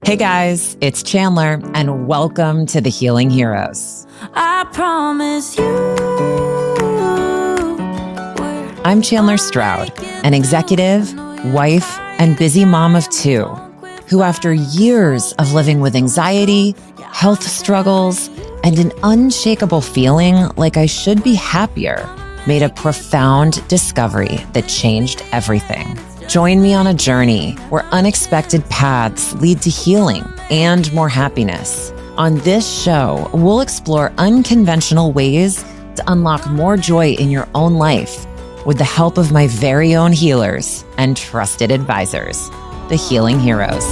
Hey guys, it's Chandler, and welcome to the Healing Heroes. I promise you. I'm Chandler Stroud, an executive, wife, and busy mom of two, who after years of living with anxiety, health struggles, and an unshakable feeling like I should be happier, made a profound discovery that changed everything. Join me on a journey where unexpected paths lead to healing and more happiness. On this show, we'll explore unconventional ways to unlock more joy in your own life with the help of my very own healers and trusted advisors, the Healing Heroes.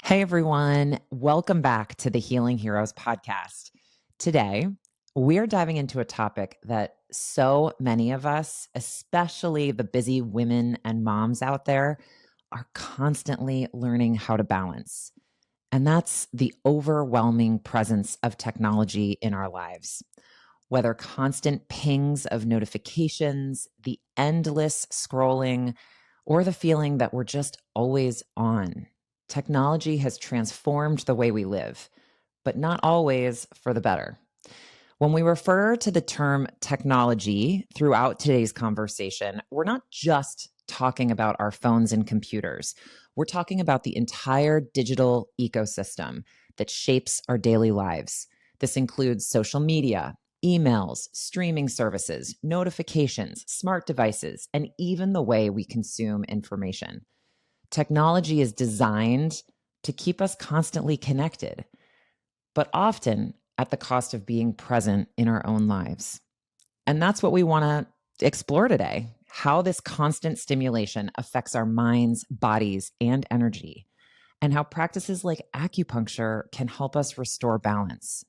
Hey everyone, welcome back to the Healing Heroes podcast. Today, we're diving into a topic that so many of us, especially the busy women and moms out there, are constantly learning how to balance. And that's the overwhelming presence of technology in our lives. Whether constant pings of notifications, the endless scrolling, or the feeling that we're just always on, technology has transformed the way we live, but not always for the better. When we refer to the term technology throughout today's conversation, we're not just talking about our phones and computers. We're talking about the entire digital ecosystem that shapes our daily lives. This includes social media, emails, streaming services, notifications, smart devices, and even the way we consume information. Technology is designed to keep us constantly connected, but often at the cost of being present in our own lives. And that's what we want to explore today, how this constant stimulation affects our minds, bodies, and energy, and how practices like acupuncture can help us restore balance.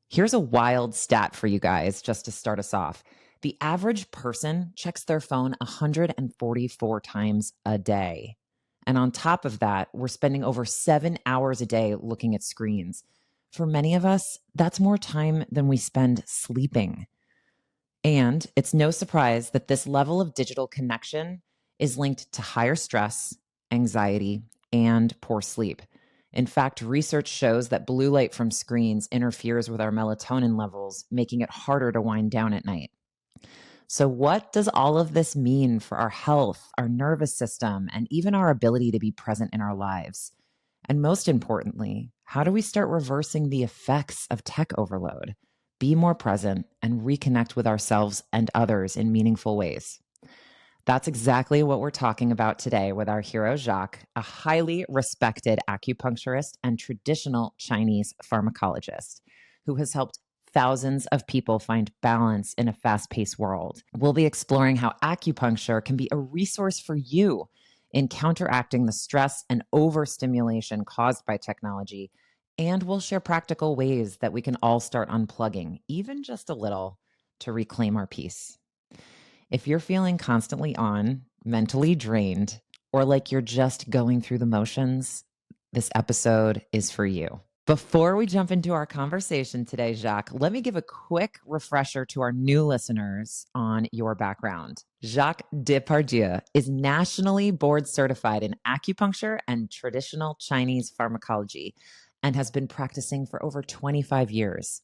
Here's a wild stat for you guys, just to start us off. The average person checks their phone 144 times a day. And on top of that, we're spending over 7 hours a day looking at screens. For many of us, that's more time than we spend sleeping. And it's no surprise that this level of digital connection is linked to higher stress, anxiety, and poor sleep. In fact, research shows that blue light from screens interferes with our melatonin levels, making it harder to wind down at night. So what does all of this mean for our health, our nervous system, and even our ability to be present in our lives? And most importantly, how do we start reversing the effects of tech overload, be more present, and reconnect with ourselves and others in meaningful ways? That's exactly what we're talking about today with our hero, Jacques, a highly respected acupuncturist and traditional Chinese pharmacologist who has helped thousands of people find balance in a fast-paced world. We'll be exploring how acupuncture can be a resource for you in counteracting the stress and overstimulation caused by technology. And we'll share practical ways that we can all start unplugging, even just a little, to reclaim our peace. If you're feeling constantly on, mentally drained, or like you're just going through the motions, this episode is for you. Before we jump into our conversation today, Jacques, let me give a quick refresher to our new listeners on your background. Jacques Depardieu is nationally board certified in acupuncture and traditional Chinese pharmacology and has been practicing for over 25 years.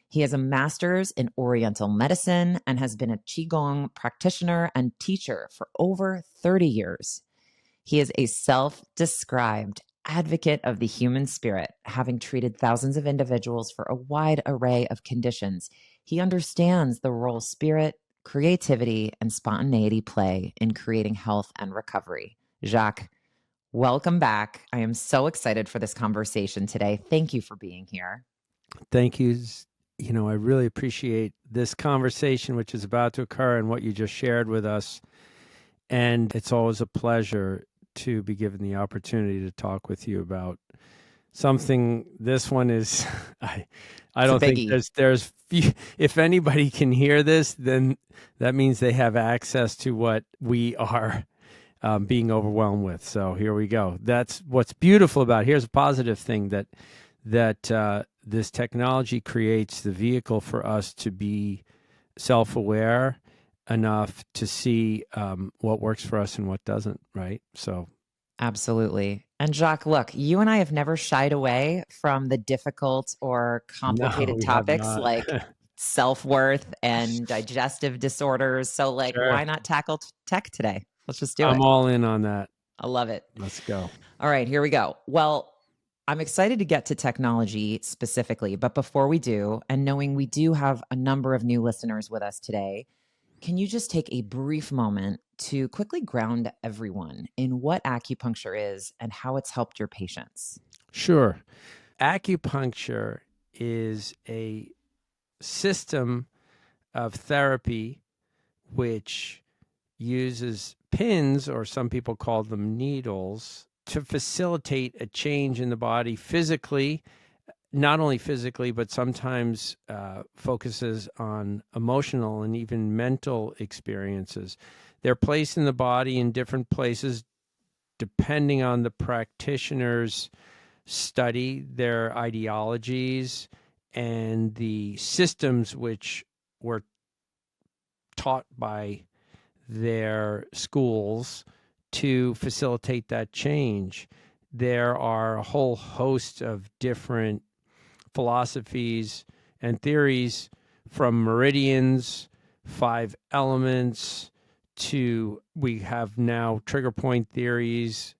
He has a master's in oriental medicine and has been a Qigong practitioner and teacher for over 30 years. He is a self-described advocate of the human spirit, having treated thousands of individuals for a wide array of conditions. He understands the role spirit, creativity, and spontaneity play in creating health and recovery. Jacques, welcome back. I am so excited for this conversation today. Thank you for being here. Thank you. I really appreciate this conversation, which is about to occur, and what you just shared with us. And it's always a pleasure to be given the opportunity to talk with you about something. This one is, I don't think there's if anybody can hear this, then that means they have access to what we are being overwhelmed with. So here we go. That's what's beautiful about it. Here's a positive thing that this technology creates the vehicle for us to be self-aware enough to see what works for us and what doesn't, right? So Absolutely. And Jacques, look, you and I have never shied away from the difficult or no, complicated we have topics not. like self-worth and digestive disorders. So, like, Sure. why not tackle tech today? Let's just do I'm it. all in on that. I love it. Let's go. All right, here we go. Well, I'm excited to get to technology specifically, but before we do, and knowing we do have a number of new listeners with us today, can you just take a brief moment to quickly ground everyone in what acupuncture is and how it's helped your patients? Sure. Acupuncture is a system of therapy which uses pins, or some people call them needles, to facilitate a change in the body physically, not only physically, but sometimes focuses on emotional and even mental experiences. They're placed in the body in different places depending on the practitioner's study, their ideologies, and the systems which were taught by their schools to facilitate that change. There are a whole host of different philosophies and theories, from meridians, 5 elements, to we have now trigger point theories.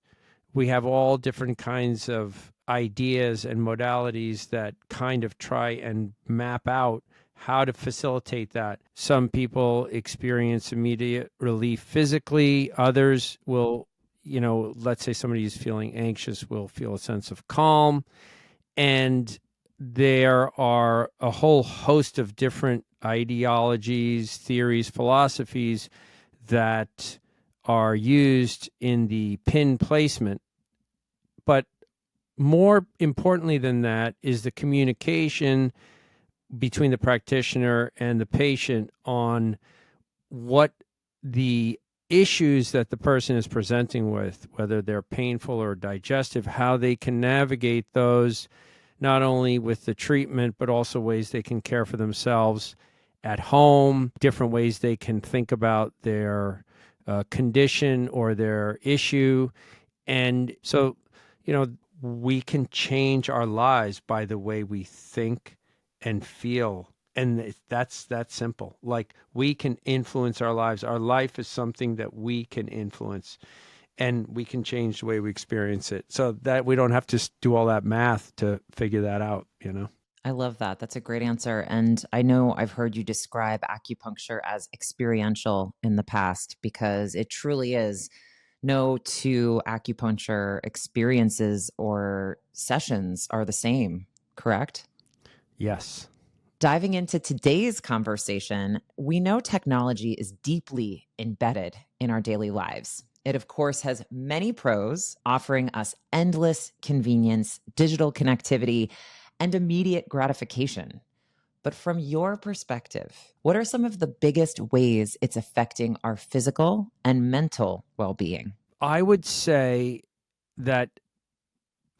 We have all different kinds of ideas and modalities that kind of try and map out how to facilitate that. Some people experience immediate relief physically. Others will, let's say somebody is feeling anxious, will feel a sense of calm. And there are a whole host of different ideologies, theories, philosophies that are used in the pin placement. But more importantly than that is the communication between the practitioner and the patient on what the issues that the person is presenting with, whether they're painful or digestive, how they can navigate those, not only with the treatment, but also ways they can care for themselves at home, different ways they can think about their condition or their issue. And so, we can change our lives by the way we think and feel. And that's that simple. Like, we can influence our lives. Our life is something that we can influence, and we can change the way we experience it, so that we don't have to do all that math to figure that out, I love that. That's a great answer. And I know I've heard you describe acupuncture as experiential in the past, because it truly is. No two acupuncture experiences or sessions are the same, correct? Yes. Diving into today's conversation, we know technology is deeply embedded in our daily lives. It, of course, has many pros, offering us endless convenience, digital connectivity, and immediate gratification. But from your perspective, what are some of the biggest ways it's affecting our physical and mental well-being? I would say that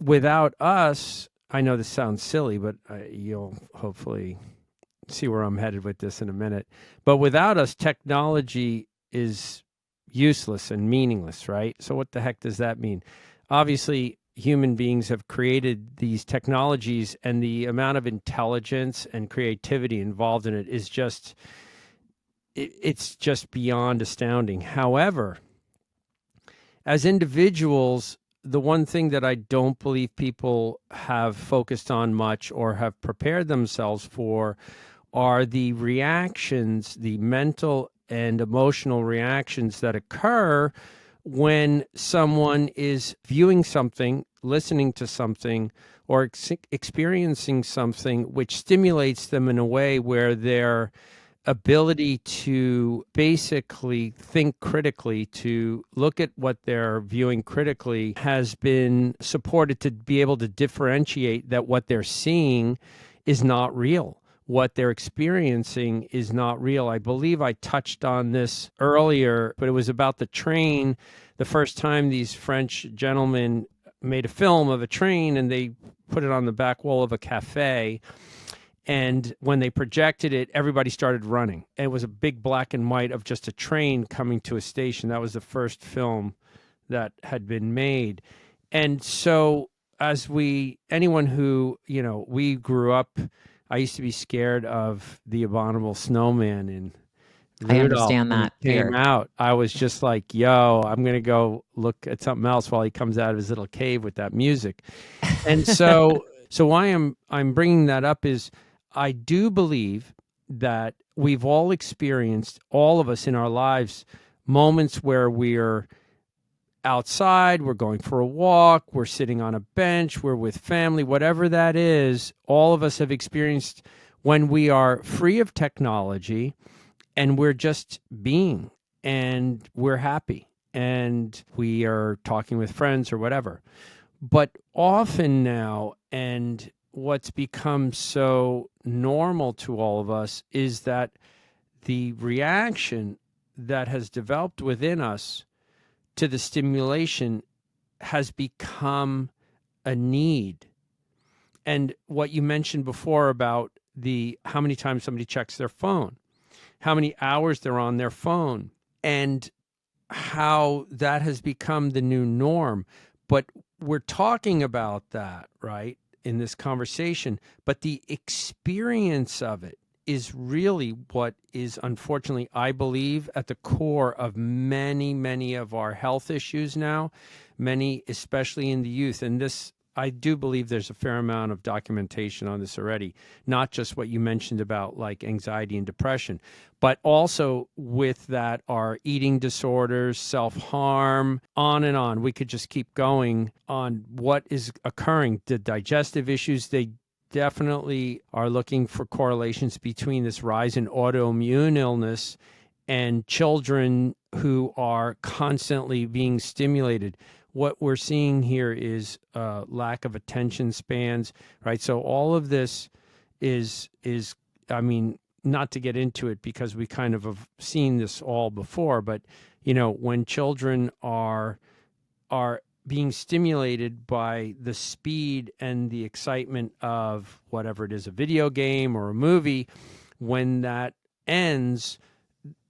without us, I know this sounds silly, but you'll hopefully see where I'm headed with this in a minute. But without us, technology is useless and meaningless, right? So what the heck does that mean? Obviously, human beings have created these technologies, and the amount of intelligence and creativity involved in it is it's just beyond astounding. However, as individuals, the one thing that I don't believe people have focused on much or have prepared themselves for are the reactions, the mental and emotional reactions that occur when someone is viewing something, listening to something, or experiencing something which stimulates them in a way where their ability to basically think critically, to look at what they're viewing critically, has been supported to be able to differentiate that what they're seeing is not real. What they're experiencing is not real. I believe I touched on this earlier, but it was about the train. The first time these French gentlemen made a film of a train, and they put it on the back wall of a cafe. And when they projected it, everybody started running. It was a big black and white of just a train coming to a station. That was the first film that had been made. And so anyone who, we grew up, I used to be scared of the abominable snowman in I Rudolph understand when he that came fear. out. I was just like, yo, I'm going to go look at something else while he comes out of his little cave with that music. And so why I'm bringing that up is I do believe that we've all experienced, all of us in our lives, moments where we're outside, we're going for a walk, we're sitting on a bench, we're with family, whatever that is. All of us have experienced when we are free of technology and we're just being, and we're happy, and we are talking with friends or whatever. But often now, and what's become so normal to all of us, is that the reaction that has developed within us to the stimulation has become a need. And what you mentioned before about the how many times somebody checks their phone, how many hours they're on their phone, and how that has become the new norm. But we're talking about that, right, in this conversation. But the experience of it is really what is, unfortunately, I believe, at the core of many, many of our health issues now, many, especially in the youth. And this, I do believe there's a fair amount of documentation on this already, not just what you mentioned about like anxiety and depression, but also with that are eating disorders, self-harm, on and on. We could just keep going on what is occurring. The digestive issues, they definitely are looking for correlations between this rise in autoimmune illness and children who are constantly being stimulated. What we're seeing here is lack of attention spans, right? So all of this is, I mean, not to get into it because we kind of have seen this all before, but when children are being stimulated by the speed and the excitement of whatever it is, a video game or a movie, when that ends,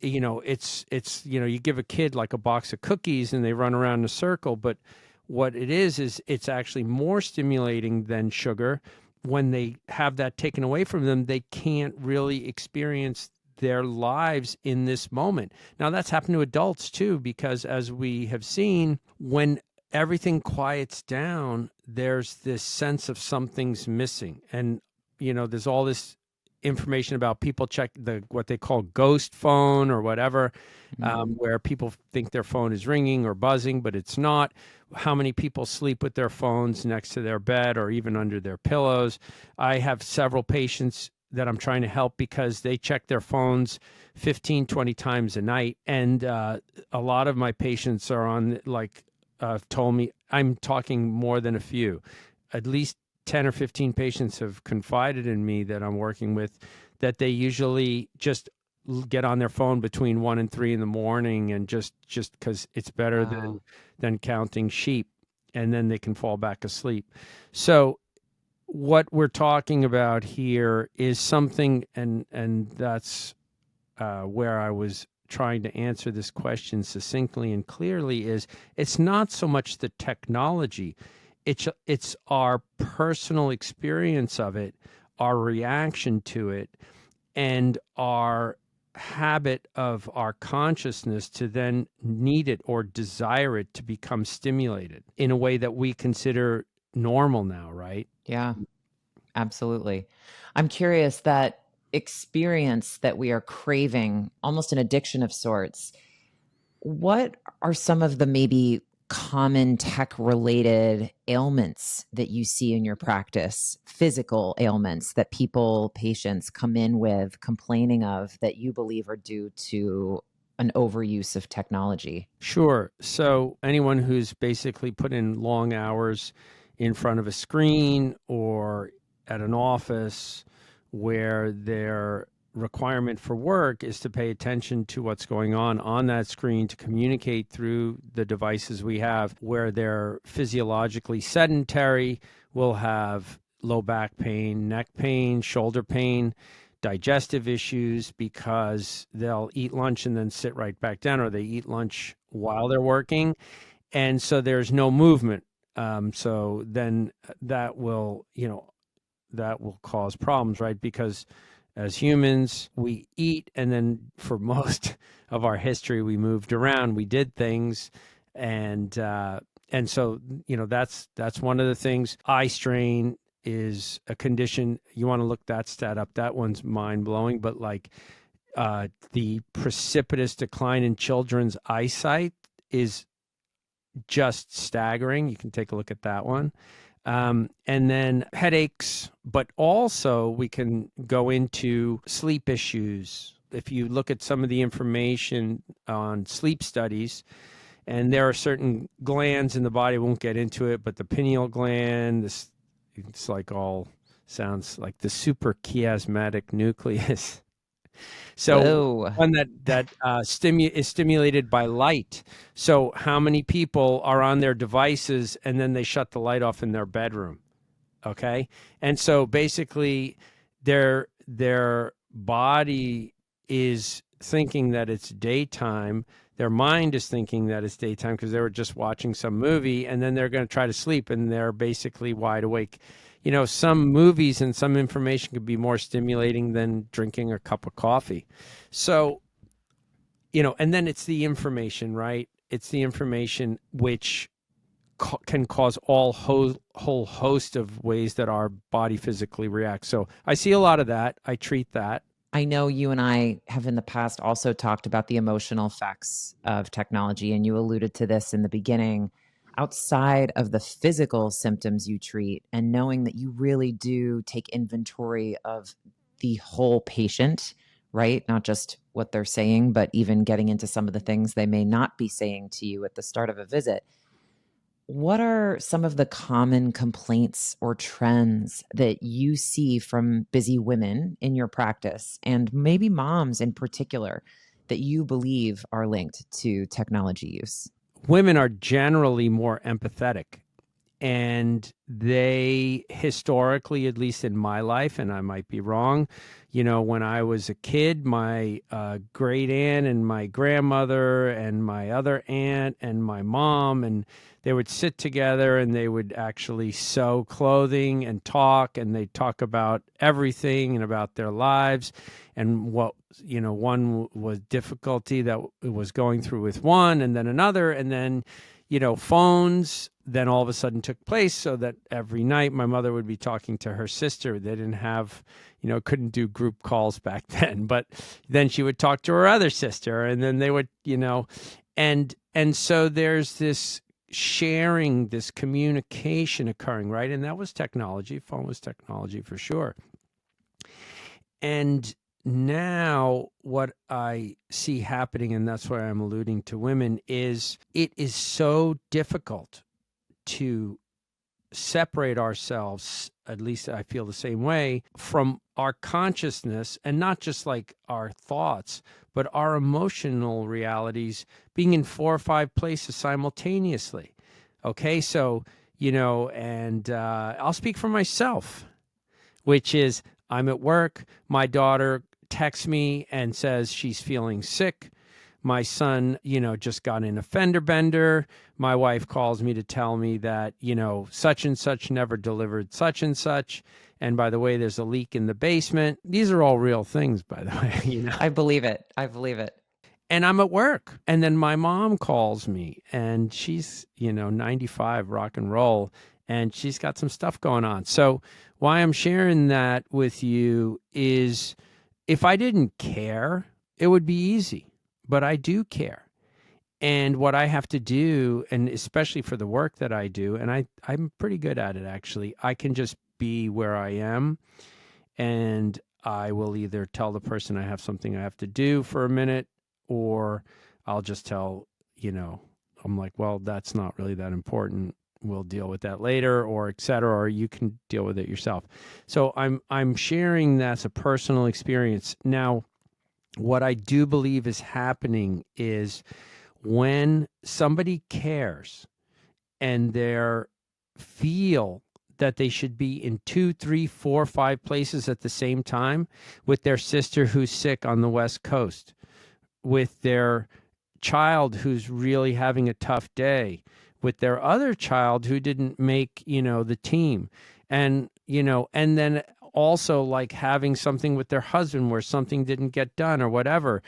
it's you give a kid like a box of cookies and they run around in a circle, but what it is it's actually more stimulating than sugar. When they have that taken away from them, they can't really experience their lives in this moment. Now that's happened to adults too, because as we have seen, when everything quiets down, there's this sense of something's missing. And there's all this information about people check what they call ghost phone or whatever, where people think their phone is ringing or buzzing, but it's not. How many people sleep with their phones next to their bed or even under their pillows? I have several patients that I'm trying to help because they check their phones 15, 20 times a night. And a lot of my patients are on, told me, I'm talking more than a few, at least 10 or 15 patients have confided in me that I'm working with, that they usually just get on their phone between 1 and 3 in the morning, and just because it's better than counting sheep, and then they can fall back asleep. So what we're talking about here is something, and that's where I was trying to answer this question succinctly and clearly, is it's not so much the technology. It's our personal experience of it, our reaction to it, and our habit of our consciousness to then need it or desire it to become stimulated in a way that we consider normal now, right? Yeah, absolutely. I'm curious, that experience that we are craving, almost an addiction of sorts, what are some of the maybe common tech related ailments that you see in your practice, physical ailments that patients come in with complaining of that you believe are due to an overuse of technology? Sure. So anyone who's basically put in long hours in front of a screen or at an office where their requirement for work is to pay attention to what's going on that screen, to communicate through the devices we have, where they're physiologically sedentary, will have low back pain, neck pain, shoulder pain, digestive issues, because they'll eat lunch and then sit right back down, or they eat lunch while they're working. And so there's no movement. So then that will, that will cause problems, right? Because as humans, we eat, and then for most of our history, we moved around, we did things, and so that's one of the things. Eye strain is a condition. You want to look that stat up. That one's mind blowing. But like the precipitous decline in children's eyesight is just staggering. You can take a look at that one. And then headaches, but also we can go into sleep issues. If you look at some of the information on sleep studies, and there are certain glands in the body, I won't get into it, but the pineal gland, it's like all sounds like the suprachiasmatic nucleus. So Whoa. one that is stimulated by light. So how many people are on their devices and then they shut the light off in their bedroom? Okay, and so basically, their body is thinking that it's daytime. Their mind is thinking that it's daytime because they were just watching some movie, and then they're going to try to sleep, and they're basically wide awake. Some movies and some information could be more stimulating than drinking a cup of coffee. So, and then it's the information, right? It's the information which can cause whole host of ways that our body physically reacts. So I see a lot of that. I treat that. I know you and I have in the past also talked about the emotional effects of technology, and you alluded to this in the beginning. Outside of the physical symptoms you treat, and knowing that you really do take inventory of the whole patient, right? Not just what they're saying, but even getting into some of the things they may not be saying to you at the start of a visit. What are some of the common complaints or trends that you see from busy women in your practice, and maybe moms in particular, that you believe are linked to technology use? Women are generally more empathetic, and they historically, at least in my life, and I might be wrong, when I was a kid, my great aunt and my grandmother and my other aunt and my mom, and they would sit together and they would actually sew clothing and they'd talk about everything and about their lives and what, one was difficulty that was going through with one, and then another, and then phones then all of a sudden took place, so that every night my mother would be talking to her sister. They didn't have, couldn't do group calls back then, but then she would talk to her other sister, and then they would, and so there's this sharing, this communication occurring, right? And that was technology. Phone was technology for sure. And now what I see happening, and that's why I'm alluding to women, is it is so difficult to separate ourselves, at least I feel the same way, from our consciousness, and not just like our thoughts, but our emotional realities being in 4 or 5 places simultaneously. Okay, so, and I'll speak for myself, which is I'm at work, my daughter texts me and says she's feeling sick. My son, just got in a fender bender. My wife calls me to tell me that, such and such never delivered such and such. And by the way, there's a leak in the basement. These are all real things, by the way. I believe it. I believe it. And I'm at work. And then my mom calls me, and she's, 95, rock and roll, and she's got some stuff going on. So why I'm sharing that with you is, if I didn't care, it would be easy. But I do care. And what I have to do, and especially for the work that I do, and I'm pretty good at it, actually, I can just be where I am, and I will either tell the person I have something I have to do for a minute, or I'll just tell, I'm like, well, that's not really that important. We'll deal with that later, or et cetera, or you can deal with it yourself. So I'm sharing that's a personal experience. Now, what I do believe is happening is when somebody cares and they feel that they should be in 2, 3, 4, 5 places at the same time, with their sister who's sick on the West Coast, with their child who's really having a tough day, with their other child who didn't make, the team. And, and then also like having something with their husband where something didn't get done or whatever.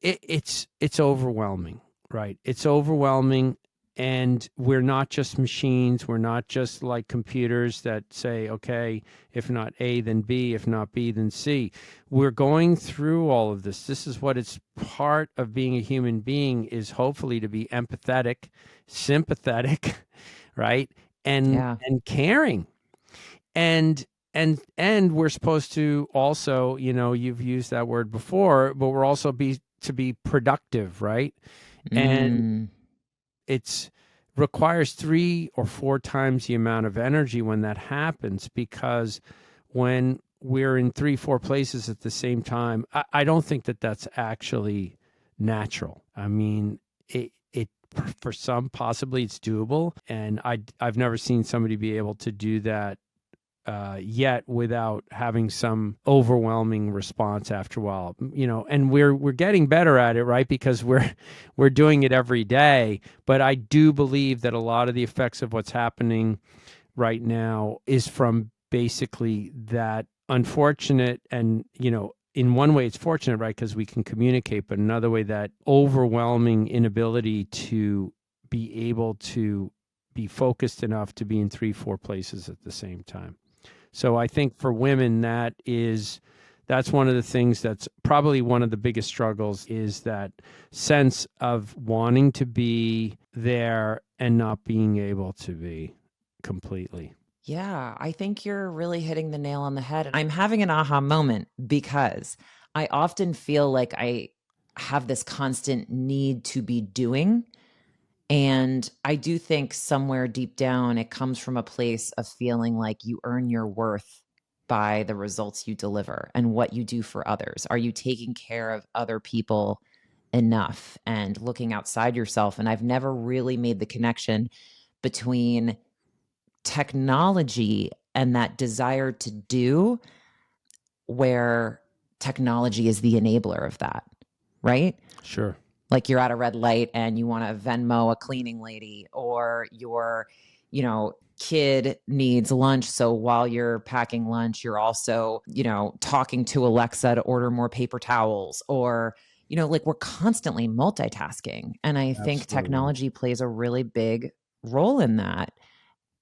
It's overwhelming, right? It's overwhelming. And we're not just machines. We're not just like computers that say, okay, if not A, then B, if not B, then C. We're going through all of this. This is what it's part of being a human being, is hopefully to be empathetic, sympathetic, right? And Yeah. and caring. And we're supposed to also, you've used that word before, but we're also to be productive, right? And Mm. it's requires 3 or 4 times the amount of energy when that happens, because when we're in 3, 4 places at the same time, I don't think that that's actually natural. I mean, it for some possibly it's doable, and I've never seen somebody be able to do that yet without having some overwhelming response after a while. And we're getting better at it, right? Because we're doing it every day. But I do believe that a lot of the effects of what's happening right now is from basically that unfortunate, and in one way it's fortunate, right? Because we can communicate, but another way, that overwhelming inability to be able to be focused enough to be in 3, 4 places at the same time. So I think for women, that's one of the things that's probably one of the biggest struggles, is that sense of wanting to be there and not being able to be completely. Yeah, I think you're really hitting the nail on the head. And I'm having an aha moment because I often feel like I have this constant need to be doing. And I do think somewhere deep down, it comes from a place of feeling like you earn your worth by the results you deliver and what you do for others. Are you taking care of other people enough and looking outside yourself? And I've never really made the connection between technology and that desire to do, where technology is the enabler of that, right? Sure. Like you're at a red light and you want to Venmo a cleaning lady, or your, kid needs lunch. So while you're packing lunch, you're also, talking to Alexa to order more paper towels, or, like we're constantly multitasking. And I think Absolutely. technology plays a really big role in that.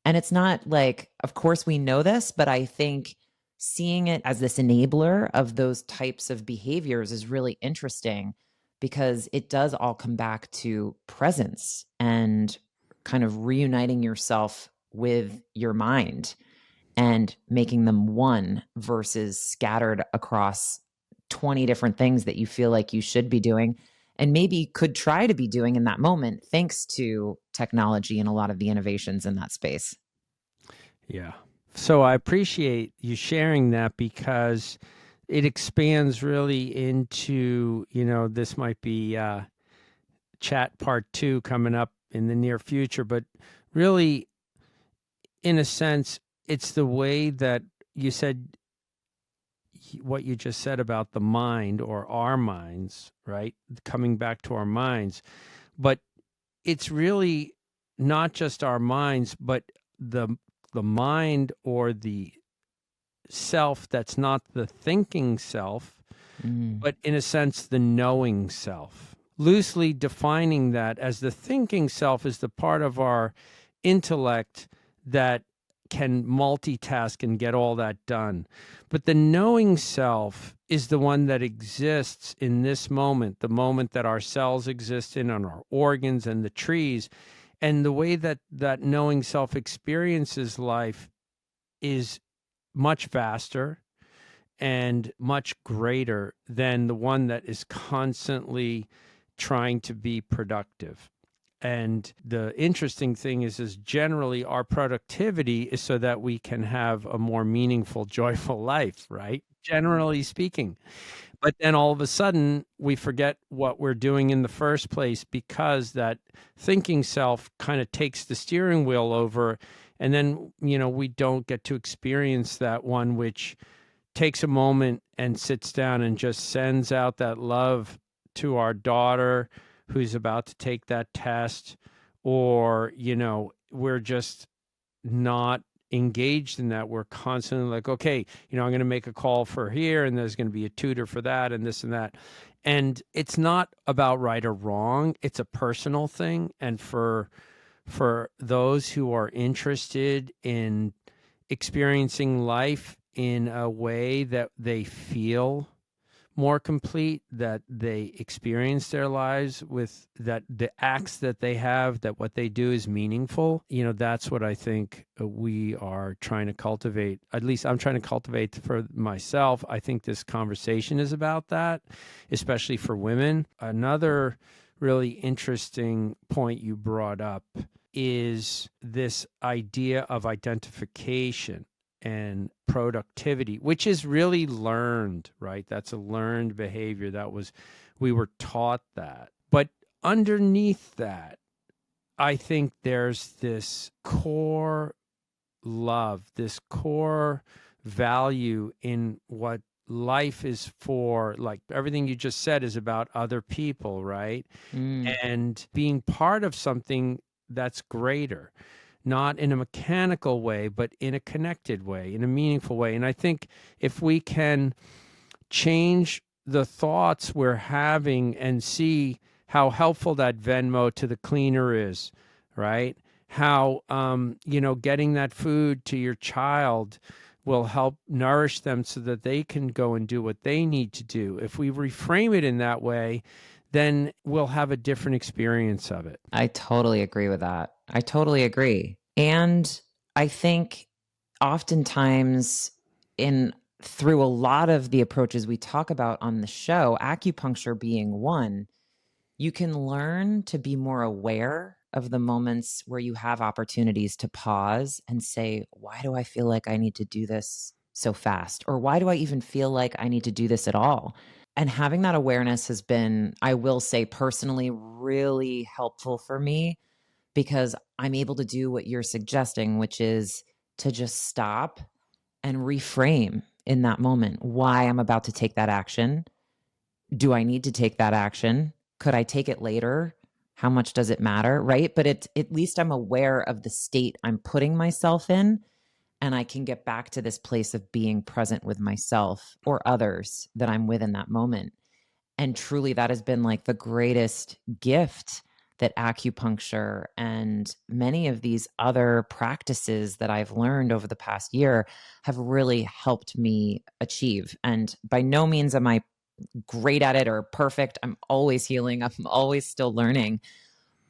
And it's not like, of course, we know this, but I think seeing it as this enabler of those types of behaviors is really interesting, because it does all come back to presence and kind of reuniting yourself with your mind and making them one versus scattered across 20 different things that you feel like you should be doing and maybe could try to be doing in that moment, thanks to technology and a lot of the innovations in that space. Yeah. So I appreciate you sharing that, because it expands really into, this might be chat part 2 coming up in the near future, but really, in a sense, it's the way that you said what you just said about the mind, or our minds, right? Coming back to our minds. But it's really not just our minds, but the mind, or the self that's not the thinking self, Mm. but in a sense, the knowing self. Loosely defining that as the thinking self is the part of our intellect that can multitask and get all that done. But the knowing self is the one that exists in this moment, the moment that our cells exist in, and our organs and the trees. And the way that that knowing self experiences life is much vaster and much greater than the one that is constantly trying to be productive. And the interesting thing is generally our productivity is so that we can have a more meaningful, joyful life, right? Generally speaking. But then all of a sudden we forget what we're doing in the first place, because that thinking self kind of takes the steering wheel over, And then, we don't get to experience that one which takes a moment and sits down and just sends out that love to our daughter who's about to take that test, or, we're just not engaged in that. We're constantly like, okay, I'm going to make a call for here, and there's going to be a tutor for that, and this and that. And it's not about right or wrong. It's a personal thing. And for those who are interested in experiencing life in a way that they feel more complete, that they experience their lives with, that the acts that they have, that what they do is meaningful, that's what I think we are trying to cultivate. At least I'm trying to cultivate for myself. I think this conversation is about that, especially for women. Another really interesting point you brought up is this idea of identification and productivity, which is really learned, right? That's a learned behavior. We were taught that. But underneath that, I think there's this core love, this core value in what life is for. Like everything you just said is about other people, right? And being part of something that's greater, not in a mechanical way, but in a connected way, in a meaningful way. And I think if we can change the thoughts we're having and see how helpful that Venmo to the cleaner is, right? How, getting that food to your child will help nourish them so that they can go and do what they need to do. If we reframe it in that way, then we'll have a different experience of it. I totally agree with that. I totally agree. And I think oftentimes through a lot of the approaches we talk about on the show, acupuncture being one, you can learn to be more aware of the moments where you have opportunities to pause and say, why do I feel like I need to do this so fast? Or why do I even feel like I need to do this at all? And having that awareness has been, I will say personally, really helpful for me, because I'm able to do what you're suggesting, which is to just stop and reframe in that moment why I'm about to take that action. Do I need to take that action? Could I take it later? How much does it matter? Right. But at least I'm aware of the state I'm putting myself in, and I can get back to this place of being present with myself or others that I'm with in that moment. And truly, that has been like the greatest gift that acupuncture and many of these other practices that I've learned over the past year have really helped me achieve. And by no means am I great at it or perfect. I'm always healing. I'm always still learning.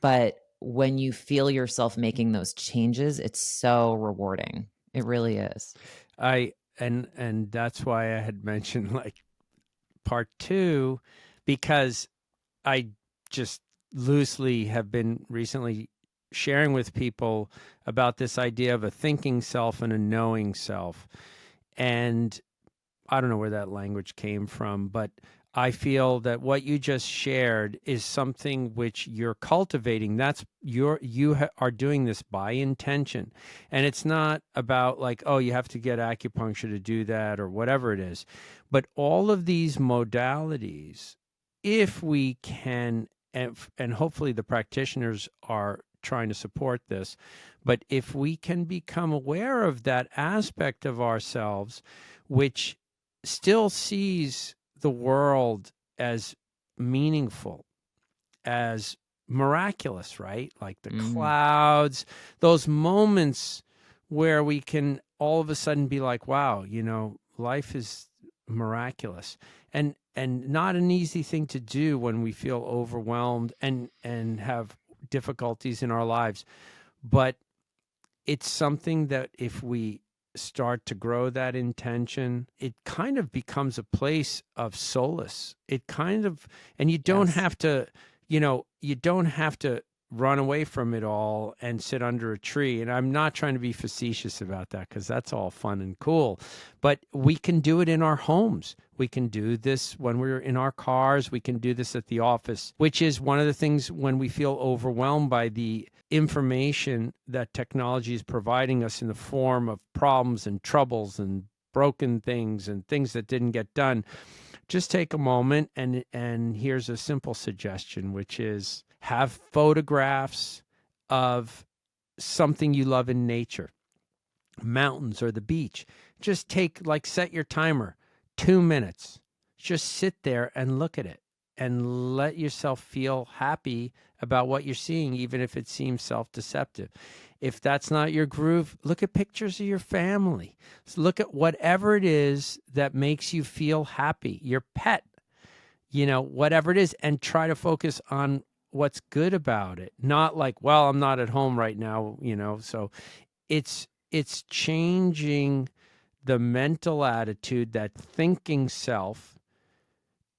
But when you feel yourself making those changes, it's so rewarding. It really is. And that's why I had mentioned like part 2, because I just loosely have been recently sharing with people about this idea of a thinking self and a knowing self. And I don't know where that language came from, but I feel that what you just shared is something which you're cultivating. That's are doing this by intention. And it's not about like, oh, you have to get acupuncture to do that or whatever it is. But all of these modalities, if we can, and hopefully the practitioners are trying to support this, but if we can become aware of that aspect of ourselves, which still sees the world as meaningful, as miraculous, right? Like the clouds, those moments where we can all of a sudden be like, wow, life is miraculous. And not an easy thing to do when we feel overwhelmed and have difficulties in our lives. But it's something that if we start to grow that intention, it kind of becomes a place of solace. And you don't have to, you don't have to run away from it all and sit under a tree. And I'm not trying to be facetious about that, because that's all fun and cool. But we can do it in our homes. We can do this when we're in our cars. We can do this at the office, which is one of the things when we feel overwhelmed by the information that technology is providing us in the form of problems and troubles and broken things and things that didn't get done. Just take a moment, and here's a simple suggestion, which is have photographs of something you love in nature, mountains or the beach. Just set your timer, 2 minutes. Just sit there and look at it and let yourself feel happy about what you're seeing, even if it seems self-deceptive. If that's not your groove, look at pictures of your family. So look at whatever it is that makes you feel happy, your pet, whatever it is, and try to focus on what's good about it. Not like, well, I'm not at home right now, so it's changing the mental attitude, that thinking self,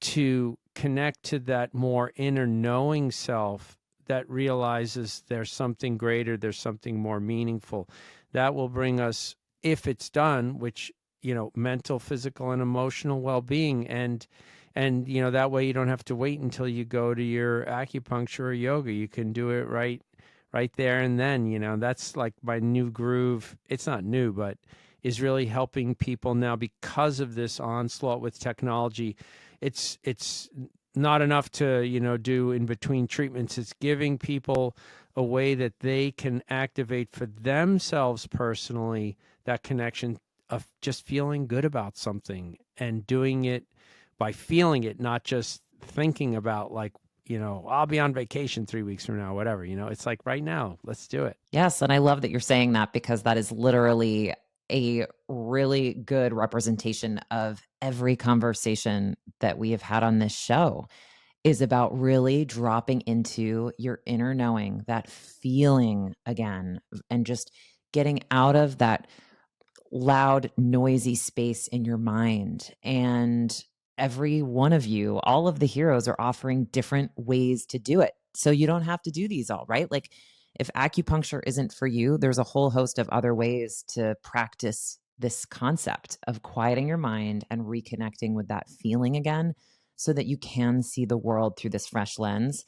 to connect to that more inner knowing self that realizes there's something greater, there's something more meaningful. That will bring us, if it's done, which, mental, physical, and emotional well-being. And that way you don't have to wait until you go to your acupuncture or yoga. You can do it right there and then. That's like my new groove. It's not new, but is really helping people now because of this onslaught with technology. It's not enough to, do in between treatments. It's giving people a way that they can activate for themselves personally that connection of just feeling good about something and doing it by feeling it, not just thinking about I'll be on vacation 3 weeks from now, whatever, it's like right now, let's do it. Yes. And I love that you're saying that, because that is literally a really good representation of every conversation that we have had on this show, is about really dropping into your inner knowing, that feeling again, and just getting out of that loud, noisy space in your mind. And every one of you, all of the heroes, are offering different ways to do it. So you don't have to do these all, right? Like, if acupuncture isn't for you, there's a whole host of other ways to practice this concept of quieting your mind and reconnecting with that feeling again, so that you can see the world through this fresh lens.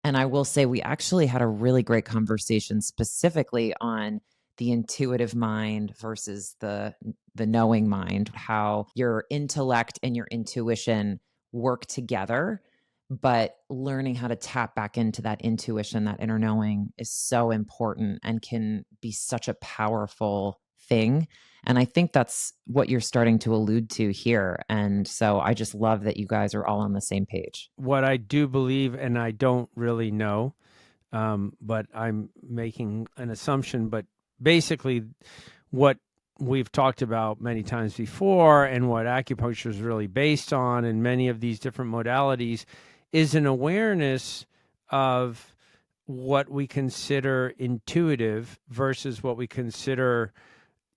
And I will say, we actually had a really great conversation specifically on the intuitive mind versus the knowing mind, how your intellect and your intuition work together, but learning how to tap back into that intuition, that inner knowing, is so important and can be such a powerful thing. And I think that's what you're starting to allude to here. And so I just love that you guys are all on the same page. What I do believe, and I don't really know, but I'm making an assumption, but basically what we've talked about many times before, and what acupuncture is really based on, and many of these different modalities, is an awareness of what we consider intuitive versus what we consider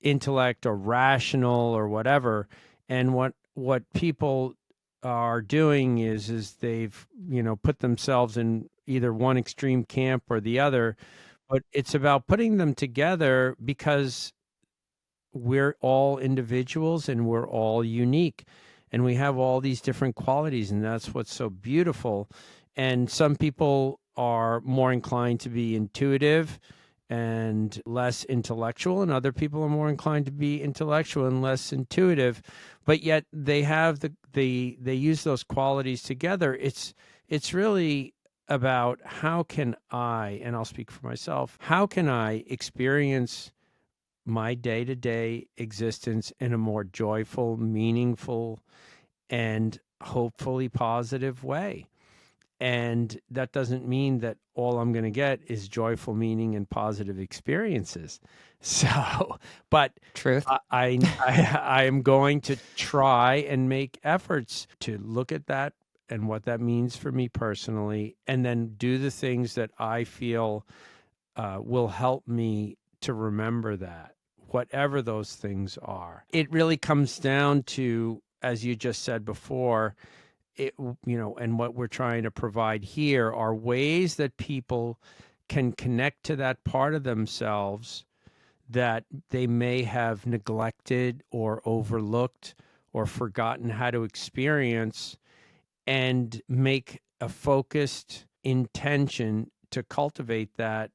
intellect or rational or whatever. And what people are doing is they've put themselves in either one extreme camp or the other, but it's about putting them together because we're all individuals and we're all unique, and we have all these different qualities, and that's what's so beautiful. And some people are more inclined to be intuitive and less intellectual, and other people are more inclined to be intellectual and less intuitive, but yet they have they use those qualities together. It's really about how can I, and I'll speak for myself, how can I experience my day-to-day existence in a more joyful, meaningful, and hopefully positive way. And that doesn't mean that all I'm going to get is joyful, meaning, and positive experiences. So, but Truth. I am going to try and make efforts to look at that and what that means for me personally, and then do the things that I feel will help me to remember that, whatever those things are. It really comes down to, as you just said before, and what we're trying to provide here are ways that people can connect to that part of themselves that they may have neglected or overlooked or forgotten how to experience, and make a focused intention to cultivate that,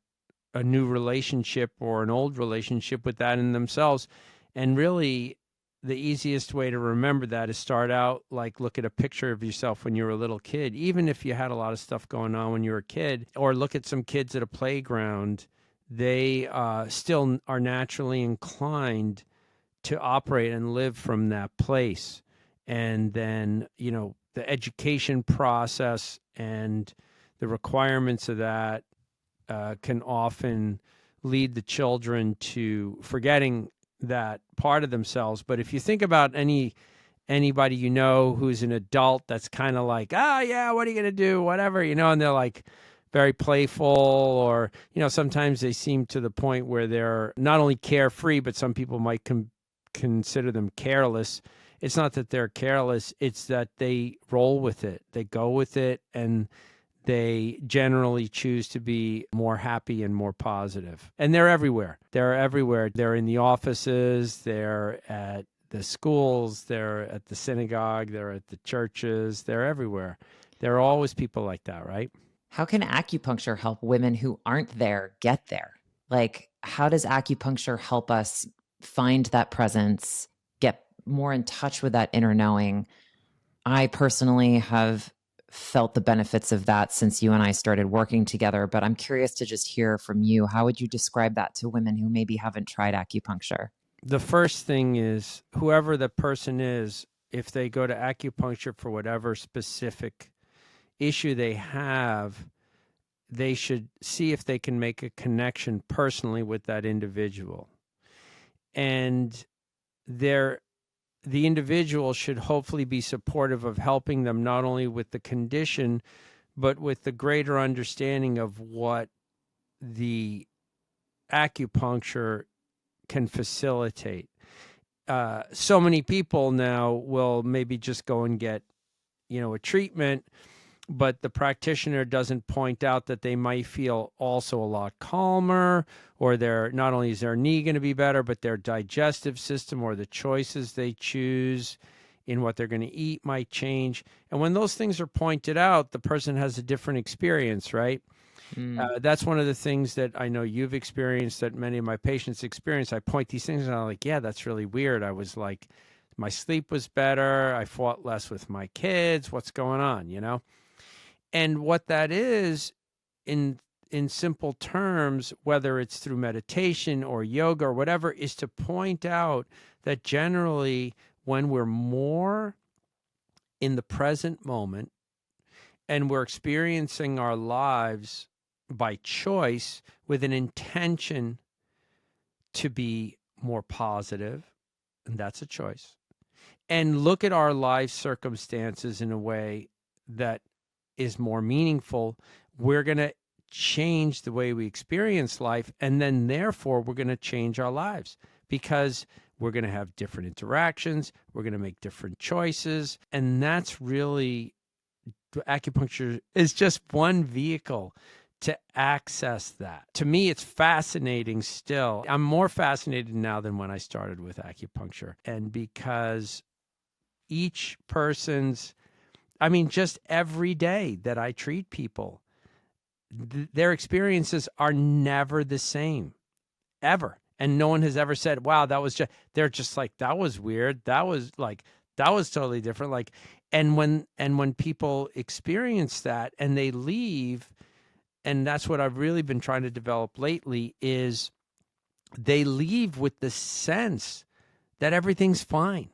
a new relationship or an old relationship with that in themselves. And really, the easiest way to remember that is start out like look at a picture of yourself when you were a little kid, even if you had a lot of stuff going on when you were a kid, or look at some kids at a playground. They still are naturally inclined to operate and live from that place. And then, the education process and the requirements of that can often lead the children to forgetting that part of themselves. But if you think about anybody who's an adult that's kind of like, yeah, what are you going to do? Whatever, and they're like very playful, or, sometimes they seem to the point where they're not only carefree, but some people might consider them careless. It's not that they're careless, it's that they roll with it, they go with it, and they generally choose to be more happy and more positive. And they're everywhere. They're in the offices, they're at the schools, they're at the synagogue, they're at the churches, they're everywhere. There are always people like that, right? How can acupuncture help women who aren't there get there? Like, how does acupuncture help us find that presence, get more in touch with that inner knowing? I personally have felt the benefits of that since you and I started working together, but I'm curious to just hear from you. How would you describe that to women who maybe haven't tried acupuncture? The first thing is, whoever the person is, if they go to acupuncture for whatever specific issue they have, they should see if they can make a connection personally with that individual. And the individual should hopefully be supportive of helping them not only with the condition, but with the greater understanding of what the acupuncture can facilitate. So many people now will maybe just go and get, a treatment, but the practitioner doesn't point out that they might feel also a lot calmer, or not only is their knee going to be better, but their digestive system or the choices they choose in what they're going to eat might change. And when those things are pointed out, the person has a different experience, right? That's one of the things that I know you've experienced, that many of my patients experience. I point these things and I'm like, yeah, that's really weird. I was like, my sleep was better. I fought less with my kids. What's going on, And what that is, in simple terms, whether it's through meditation or yoga or whatever, is to point out that generally when we're more in the present moment and we're experiencing our lives by choice with an intention to be more positive, and that's a choice, and look at our life circumstances in a way that is more meaningful, we're going to change the way we experience life. And then therefore we're going to change our lives, because we're going to have different interactions. We're going to make different choices. And that's really, acupuncture is just one vehicle to access that. To me, it's fascinating still. I'm more fascinated now than when I started with acupuncture. And because each person's, just every day that I treat people, their experiences are never the same, ever. And no one has ever said, wow, they're just like, that was weird. That was totally different. Like, and when people experience that and they leave, and that's what I've really been trying to develop lately, is they leave with the sense that everything's fine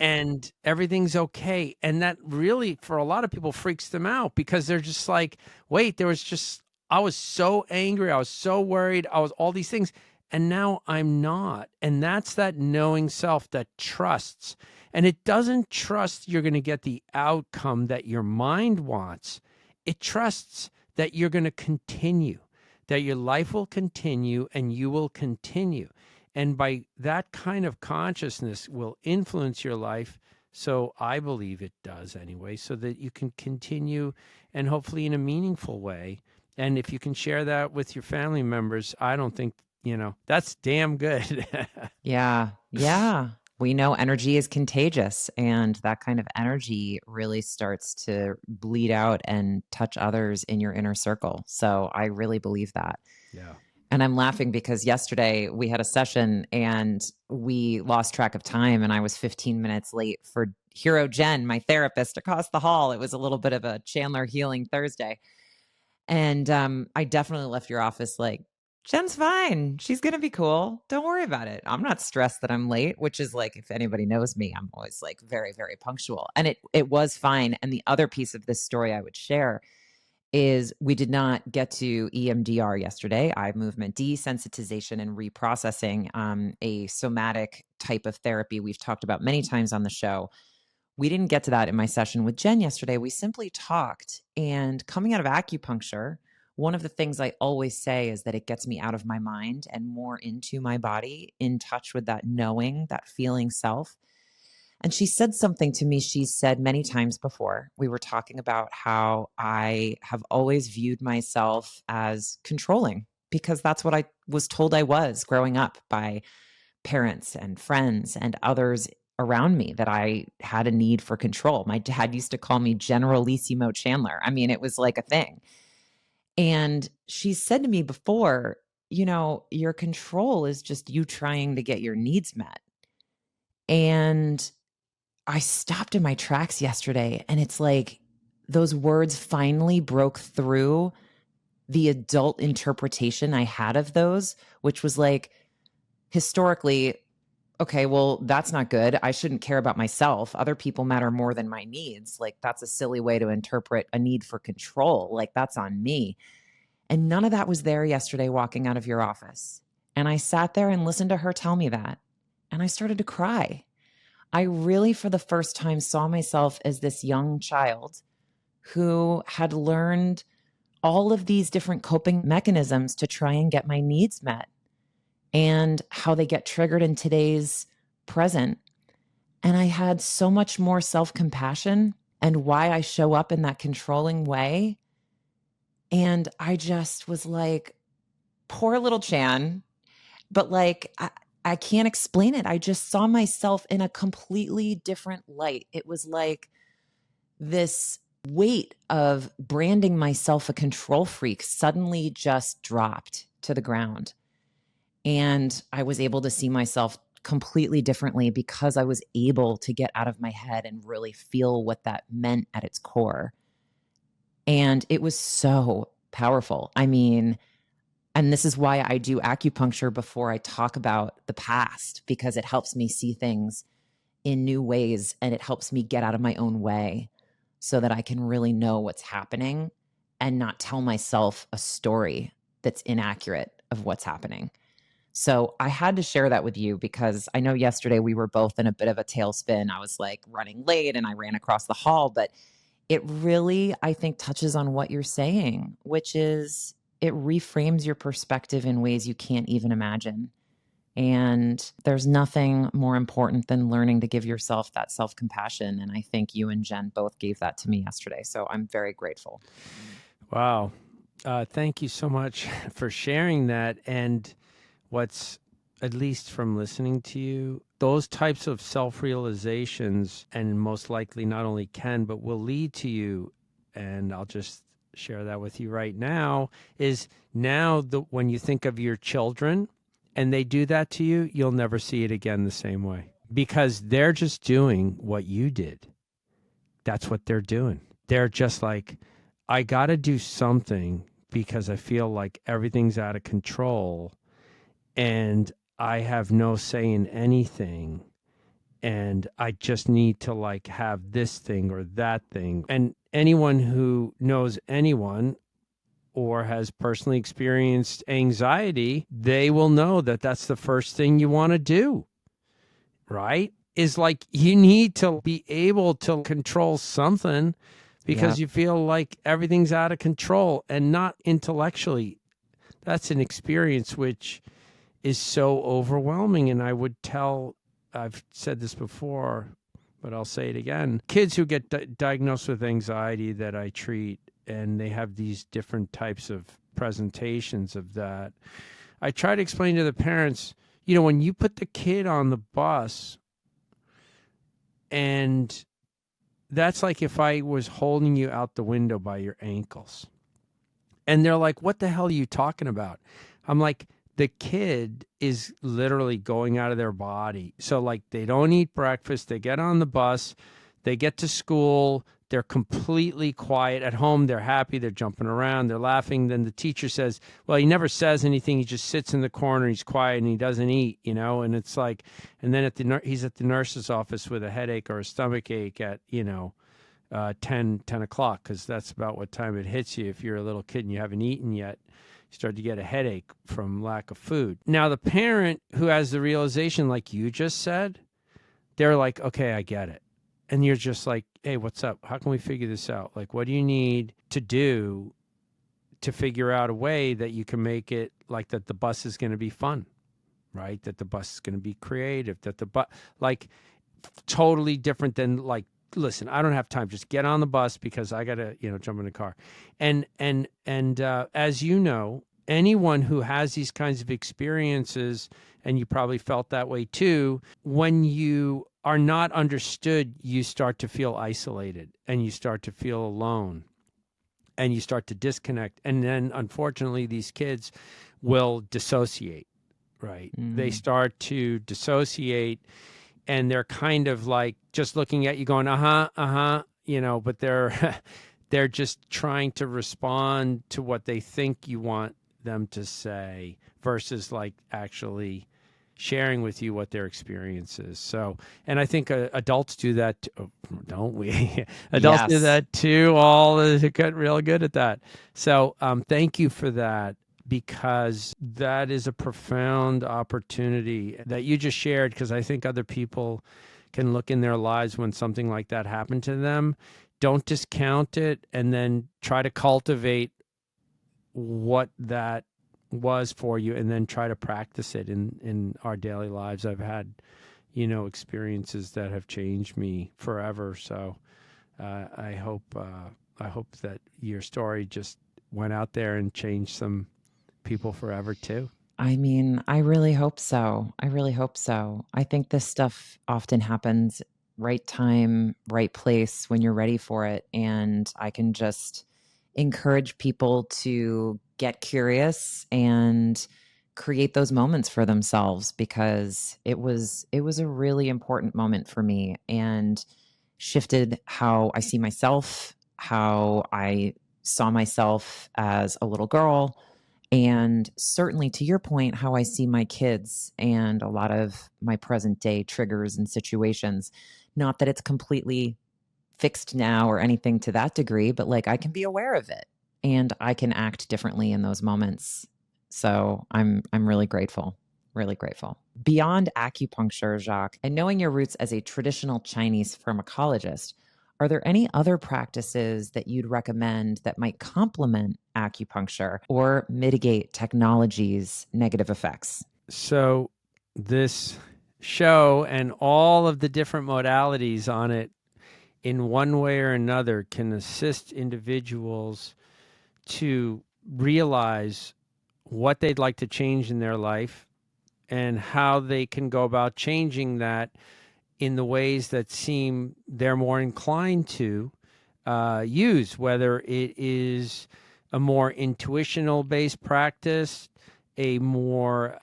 and everything's okay. And that really, for a lot of people, freaks them out, because they're just like, wait, I was so angry. I was so worried. I was all these things. And now I'm not. And that's that knowing self that trusts. And it doesn't trust you're going to get the outcome that your mind wants. It trusts that you're going to continue, that your life will continue and you will continue. And by that kind of consciousness will influence your life. So I believe it does anyway, so that you can continue, and hopefully in a meaningful way. And if you can share that with your family members, I don't think, that's damn good. Yeah. we know energy is contagious, and that kind of energy really starts to bleed out and touch others in your inner circle. So I really believe that. Yeah. And I'm laughing because yesterday we had a session and we lost track of time, and I was 15 minutes late for Hero Jen, my therapist across the hall. It was a little bit of a Chandler Healing Thursday. And I definitely left your office like, Jen's fine. She's going to be cool. Don't worry about it. I'm not stressed that I'm late, which is like, if anybody knows me, I'm always like very, very punctual. And it was fine. And the other piece of this story I would share is we did not get to EMDR yesterday, eye movement desensitization and reprocessing, a somatic type of therapy we've talked about many times on the show. We didn't get to that in my session with Jen yesterday. We simply talked. And coming out of acupuncture, one of the things I always say is that it gets me out of my mind and more into my body, in touch with that knowing, that feeling self. And she said something to me she's said many times before. We were talking about how I have always viewed myself as controlling because that's what I was told I was growing up by parents and friends and others around me, that I had a need for control. My dad used to call me Generalissimo Chandler. I mean, it was like a thing. And she said to me before, your control is just you trying to get your needs met. And I stopped in my tracks yesterday, and it's like those words finally broke through the adult interpretation I had of those, which was like, historically, okay, well, that's not good. I shouldn't care about myself. Other people matter more than my needs. Like, that's a silly way to interpret a need for control. Like, that's on me. And none of that was there yesterday walking out of your office. And I sat there and listened to her tell me that. And I started to cry. I really, for the first time, saw myself as this young child who had learned all of these different coping mechanisms to try and get my needs met, and how they get triggered in today's present. And I had so much more self-compassion and why I show up in that controlling way. And I just was like, poor little Chan, but like, I can't explain it. I just saw myself in a completely different light. It was like this weight of branding myself a control freak suddenly just dropped to the ground. And I was able to see myself completely differently because I was able to get out of my head and really feel what that meant at its core. And it was so powerful. I mean, and this is why I do acupuncture before I talk about the past, because it helps me see things in new ways, and it helps me get out of my own way so that I can really know what's happening and not tell myself a story that's inaccurate of what's happening. So I had to share that with you because I know yesterday we were both in a bit of a tailspin. I was like running late and I ran across the hall, but it really, I think, touches on what you're saying, which is it reframes your perspective in ways you can't even imagine. And there's nothing more important than learning to give yourself that self-compassion. And I think you and Jen both gave that to me yesterday. So I'm very grateful. Wow. Thank you so much for sharing that. And what's, at least from listening to you, those types of self-realizations, and most likely not only can, but will lead to you, and I'll just share that with you right now, is now when you think of your children and they do that to you, you'll never see it again the same way, because they're just doing what you did. That's what they're doing. They're just like, I got to do something because I feel like everything's out of control and I have no say in anything. And I just need to like have this thing or that thing. And anyone who knows anyone or has personally experienced anxiety, they will know that that's the first thing you want to do, right? Is like you need to be able to control something because you feel like everything's out of control, and not intellectually. That's an experience which is so overwhelming. And I would tell, I've said this before, but I'll say it again, kids who get diagnosed with anxiety that I treat, and they have these different types of presentations of that, I try to explain to the parents, when you put the kid on the bus And that's like if I was holding you out the window by your ankles. And they're like, what the hell are you talking about? I'm like, the kid is literally going out of their body. So, like, they don't eat breakfast. They get on the bus. They get to school. They're completely quiet. At home, they're happy. They're jumping around. They're laughing. Then the teacher says, well, he never says anything. He just sits in the corner. He's quiet and he doesn't eat, you know? And it's like, and then he's at the nurse's office with a headache or a stomach ache at, 10 o'clock, because that's about what time it hits you. If you're a little kid and you haven't eaten yet, you start to get a headache from lack of food. Now, the parent who has the realization, like you just said, they're like, okay, I get it. And you're just like, hey, what's up? How can we figure this out? Like, what do you need to do to figure out a way that you can make it like that the bus is going to be fun, right? That the bus is going to be creative, that the bus, like, totally different than like, listen, I don't have time. Just get on the bus because I got to, jump in the car. And as you know, anyone who has these kinds of experiences, and you probably felt that way too, when you are not understood, you start to feel isolated and you start to feel alone and you start to disconnect. And then unfortunately, these kids will dissociate, right? They start to dissociate, and they're kind of like just looking at you going, but they're just trying to respond to what they think you want them to say versus like actually sharing with you what their experience is. So, and I think adults do that, don't we? Adults do Yes. that too. All get real good at that. So thank you for that, because that is a profound opportunity that you just shared, because I think other people can look in their lives when something like that happened to them. Don't discount it, and then try to cultivate what that was for you, and then try to practice it in our daily lives. I've had, experiences that have changed me forever. So I hope that your story just went out there and changed some people forever too. I mean, I really hope so. I really hope so. I think this stuff often happens right time, right place when you're ready for it. And I can just encourage people to get curious and create those moments for themselves, because it was a really important moment for me and shifted how I see myself, how I saw myself as a little girl, and certainly, to your point, how I see my kids and a lot of my present day triggers and situations. Not that it's completely fixed now or anything to that degree, but like I can be aware of it and I can act differently in those moments. So I'm really grateful, really grateful. Beyond acupuncture, Jacques, and knowing your roots as a traditional Chinese pharmacologist, are there any other practices that you'd recommend that might complement acupuncture or mitigate technology's negative effects? So this show and all of the different modalities on it, in one way or another, can assist individuals to realize what they'd like to change in their life and how they can go about changing that in the ways that seem they're more inclined to use, whether it is a more intuitional based practice, a more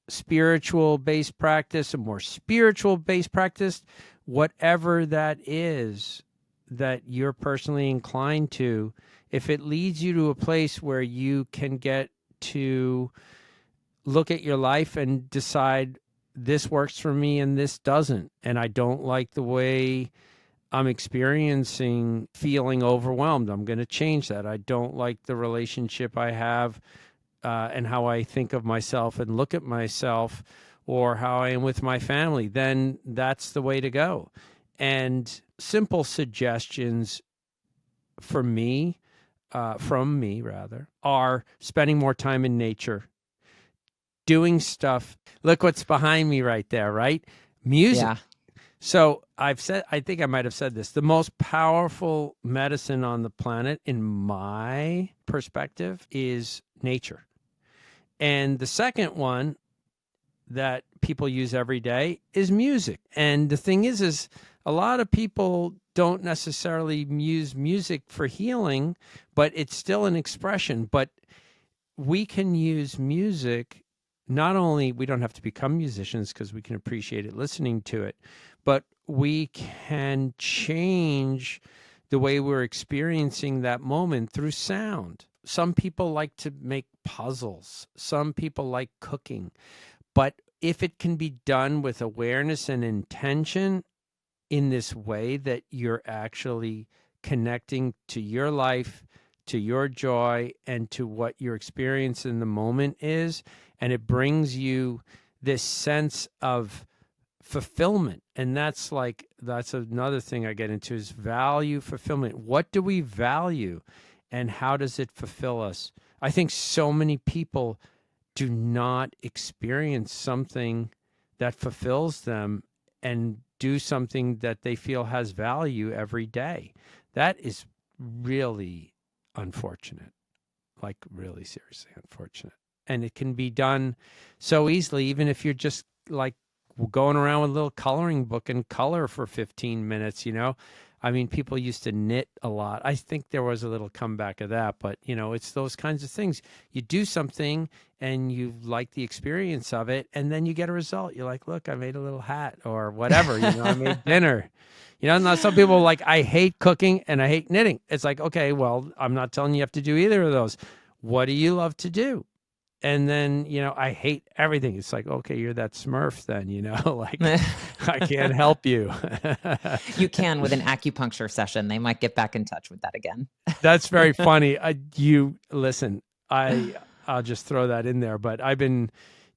spiritual based practice, a more spiritual based practice, whatever that is that you're personally inclined to. If it leads you to a place where you can get to look at your life and decide, this works for me and this doesn't, and I don't like the way I'm experiencing feeling overwhelmed, I'm going to change that. I don't like the relationship I have and how I think of myself and look at myself, or how I am with my family, then that's the way to go. And simple suggestions for me, from me rather, are spending more time in nature, doing stuff. Look what's behind me right there, right? Music. Yeah. So I think I might have said this, the most powerful medicine on the planet, in my perspective, is nature. And the second one that people use every day is music. And the thing is a lot of people don't necessarily use music for healing, but it's still an expression. But we can use music, not only we don't have to become musicians because we can appreciate it listening to it, but we can change the way we're experiencing that moment through sound. Some people like to make puzzles. Some people like cooking. But if it can be done with awareness and intention in this way that you're actually connecting to your life, to your joy, and to what your experience in the moment is, and it brings you this sense of fulfillment. And that's another thing I get into is value fulfillment. What do we value and how does it fulfill us? I think so many people do not experience something that fulfills them and do something that they feel has value every day. That is really unfortunate, like really seriously unfortunate. And it can be done so easily, even if you're just like going around with a little coloring book and color for 15 minutes, I mean, people used to knit a lot. I think there was a little comeback of that, but it's those kinds of things. You do something and you like the experience of it, and then you get a result. You're like, look, I made a little hat or whatever, I made dinner. Now some people are like, I hate cooking and I hate knitting. It's like, okay, well, I'm not telling you have to do either of those. What do you love to do? And then, I hate everything. It's like, okay, you're that Smurf then, like I can't help you. You can with an acupuncture session. They might get back in touch with that again. That's very funny. Listen, I'll just throw that in there, but I've been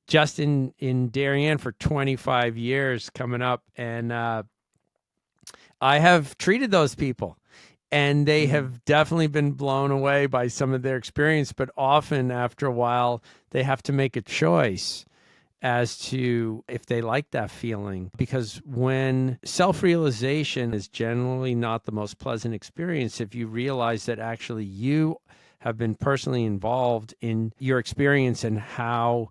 just in Darien for 25 years coming up, and I have treated those people. And they have definitely been blown away by some of their experience, but often after a while, they have to make a choice as to if they like that feeling. Because when self-realization is generally not the most pleasant experience, if you realize that actually you have been personally involved in your experience and how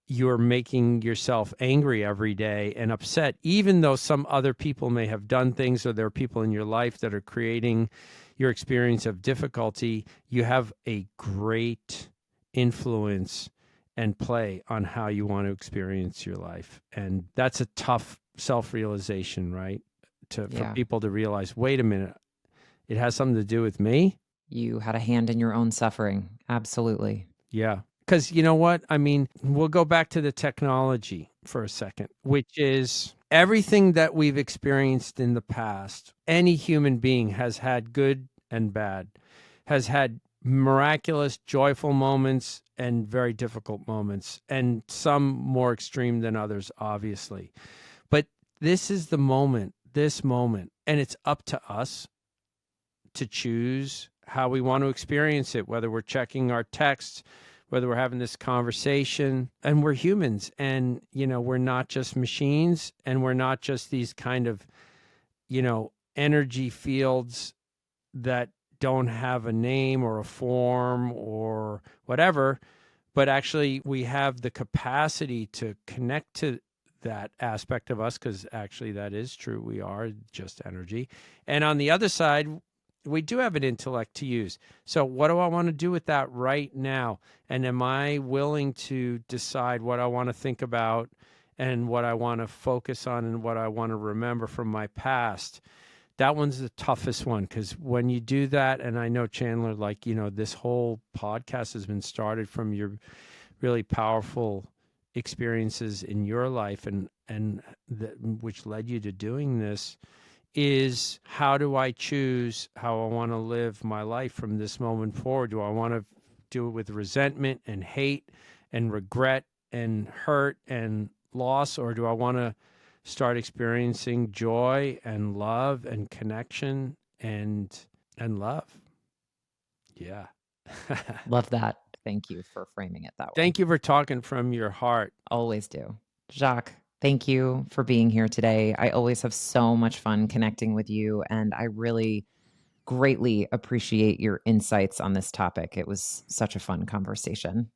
you're making yourself angry every day and upset, even though some other people may have done things or there are people in your life that are creating your experience of difficulty, you have a great influence and play on how you want to experience your life. And that's a tough self-realization, right? For people to realize, wait a minute, it has something to do with me. You had a hand in your own suffering. Absolutely. Yeah. Because you know what? I mean, we'll go back to the technology for a second, which is everything that we've experienced in the past. Any human being has had good and bad, has had miraculous, joyful moments and very difficult moments, and some more extreme than others, obviously. But this is this moment, and it's up to us to choose how we want to experience it, whether we're checking our texts, whether we're having this conversation. And we're humans, and we're not just machines, and we're not just these kind of energy fields that don't have a name or a form or whatever, but actually we have the capacity to connect to that aspect of us, because actually that is true. We are just energy. And on the other side, we do have an intellect to use. So what do I want to do with that right now? And am I willing to decide what I want to think about and what I want to focus on and what I want to remember from my past? That one's the toughest one, because when you do that, and I know, Chandler, like, this whole podcast has been started from your really powerful experiences in your life and which led you to doing this, is how do I choose how I want to live my life from this moment forward? Do I want to do it with resentment and hate and regret and hurt and loss, or do I want to start experiencing joy and love and connection and love? Yeah. Love that. Thank you for framing it that way. Thank you for talking from your heart. Always do. Jacques, thank you for being here today. I always have so much fun connecting with you, and I really greatly appreciate your insights on this topic. It was such a fun conversation.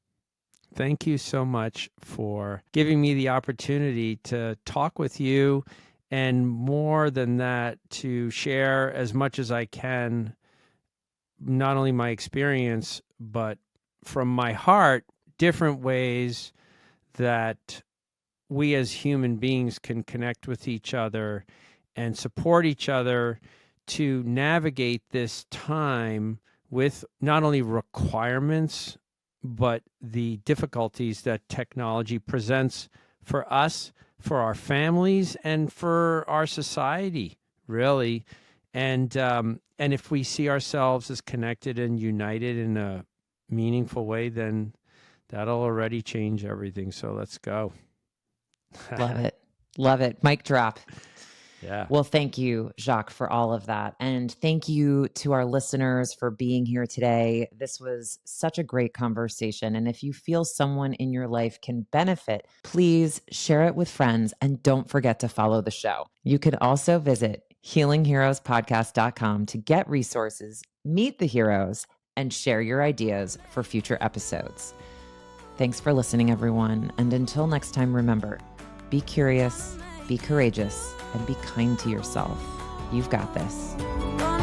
Thank you so much for giving me the opportunity to talk with you, and more than that, to share as much as I can, not only my experience, but from my heart, different ways that we as human beings can connect with each other and support each other to navigate this time with not only requirements, but the difficulties that technology presents for us, for our families, and for our society, really. And if we see ourselves as connected and united in a meaningful way, then that'll already change everything. So let's go. Love it. Love it. Mic drop. Yeah. Well, thank you, Jacques, for all of that. And thank you to our listeners for being here today. This was such a great conversation. And if you feel someone in your life can benefit, please share it with friends and don't forget to follow the show. You can also visit healingheroespodcast.com to get resources, meet the heroes, and share your ideas for future episodes. Thanks for listening, everyone. And until next time, remember, be curious, be courageous, and be kind to yourself. You've got this.